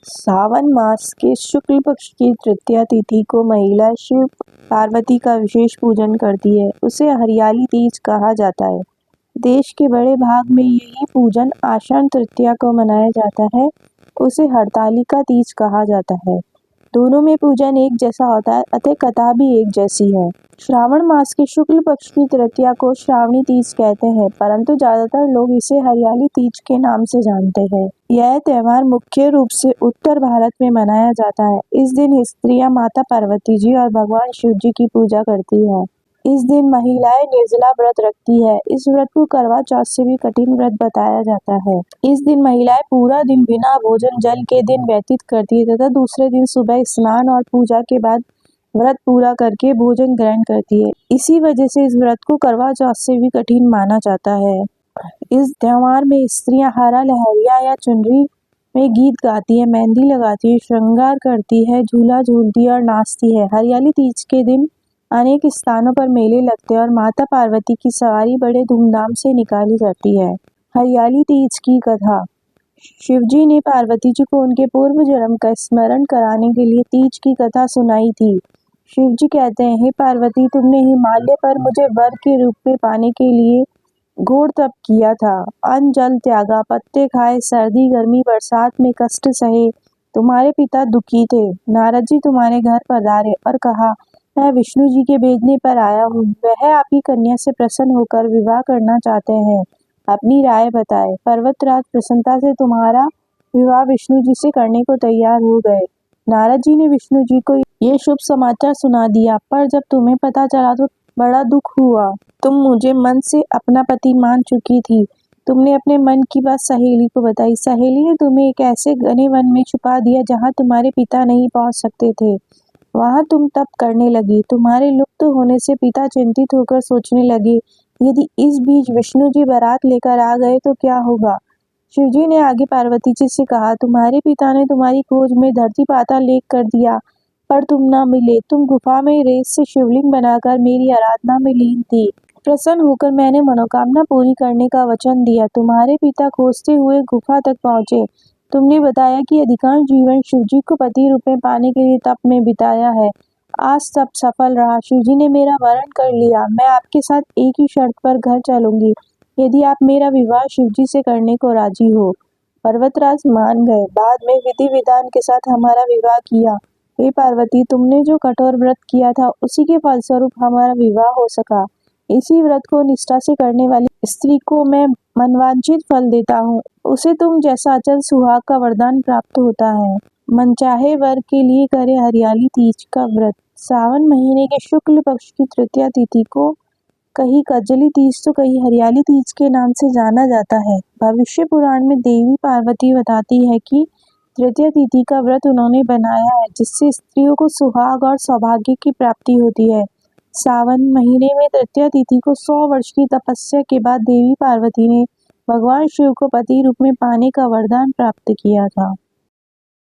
सावन मास के शुक्ल पक्ष की तृतीया तिथि को महिला शिव पार्वती का विशेष पूजन करती है। उसे हरियाली तीज कहा जाता है। देश के बड़े भाग में यही पूजन आषाढ़ तृतीया को मनाया जाता है। उसे हरतालिका तीज कहा जाता है। दोनों में पूजन एक जैसा होता है, अतः कथा भी एक जैसी है। श्रावण मास के शुक्ल पक्ष की तृतीया को श्रावणी तीज कहते हैं, परंतु ज्यादातर लोग इसे हरियाली तीज के नाम से जानते हैं। यह त्योहार मुख्य रूप से उत्तर भारत में मनाया जाता है। इस दिन स्त्रियां माता पार्वती जी और भगवान शिव जी की पूजा करती है। इस दिन महिलाएं निर्जला व्रत रखती है। इस व्रत को करवा चौथ से भी कठिन व्रत बताया जाता है। इस दिन महिलाएं पूरा दिन बिना भोजन जल के दिन व्यतीत करती है तथा दूसरे दिन सुबह स्नान और पूजा के बाद व्रत पूरा करके भोजन ग्रहण करती है। इसी वजह से इस व्रत को करवा चौथ से भी कठिन माना जाता है। इस त्योहार में स्त्रियां हरा लहरिया या चुनरी में गीत गाती है, मेहंदी लगाती है, श्रृंगार करती है, झूला झूलती है और नाचती है। हरियाली तीज के दिन अनेक स्थानों पर मेले लगते हैं और माता पार्वती की सवारी बड़े धूमधाम से निकाली जाती है। हरियाली तीज की कथा। शिवजी ने पार्वती जी को उनके पूर्व जन्म का स्मरण कराने के लिए तीज की कथा सुनाई थी। शिवजी कहते हैं, हे पार्वती, तुमने हिमालय पर मुझे वर के रूप में पाने के लिए घोर तप किया था। अन्न जल त्यागा, पत्ते खाए, सर्दी गर्मी बरसात में कष्ट सहे। तुम्हारे पिता दुखी थे। नारद जी तुम्हारे घर पधारे और कहा, मैं विष्णु जी के भेजने पर आया हूँ। वह आपकी कन्या से प्रसन्न होकर विवाह करना चाहते हैं। अपनी राय बताए। पर्वतराज प्रसन्नता से तुम्हारा विवाह विष्णु जी से करने को तैयार हो गए। नारद जी ने विष्णु जी को ये शुभ समाचार सुना दिया, पर जब तुम्हें पता चला तो बड़ा दुख हुआ। तुम मुझे मन से अपना पति मान चुकी थी। तुमने अपने मन की बात सहेली को बताई। सहेली ने तुम्हें एक ऐसे घने वन में छुपा दिया जहाँ तुम्हारे पिता नहीं पहुँच सकते थे। वहां तुम तप करने लगी। तुम्हारे लुप्त होने से पिता चिंतित होकर सोचने लगे, यदि इस बीच विष्णु जी बारात लेकर आ गए तो क्या होगा। शिवजी ने आगे पार्वती जी से कहा, तुम्हारे पिता ने तुम्हारी खोज में धरती पाताल लेख कर दिया, पर तुम न मिले। तुम गुफा में रेत से शिवलिंग बनाकर मेरी आराधना में लीन थी। प्रसन्न होकर मैंने मनोकामना पूरी करने का वचन दिया। तुम्हारे पिता खोजते हुए गुफा तक पहुंचे। तुमने बताया कि अधिकांश जीवन शिवजी को पति रूप में पाने के लिए तप में बिताया है। आज तप सफल रहा। शिवजी ने मेरा वरण कर लिया। मैं आपके साथ एक ही शर्त पर घर चलूंगी, यदि आप मेरा विवाह शिवजी से करने को राजी हो। पर्वतराज मान गए। बाद में विधि विधान के साथ हमारा विवाह किया। हे पार्वती, तुमने जो कठोर व्रत किया था उसी के फलस्वरूप हमारा विवाह हो सका। इसी व्रत को निष्ठा से करने वाली स्त्री को मैं मनवांछित फल देता हूँ। उसे तुम जैसा अचल सुहाग का वरदान प्राप्त होता है। मनचाहे वर के लिए करे हरियाली तीज का व्रत। सावन महीने के शुक्ल पक्ष की तृतीया तिथि को कहीं कजली तीज तो कहीं हरियाली तीज के नाम से जाना जाता है। भविष्य पुराण में देवी पार्वती बताती है कि तृतीया तिथि का व्रत उन्होंने बनाया है, जिससे स्त्रियों को सुहाग और सौभाग्य की प्राप्ति होती है। सावन महीने में तृतीया तिथि को 100 वर्ष की तपस्या के बाद देवी पार्वती ने भगवान शिव को पति रूप में पाने का वरदान प्राप्त किया था।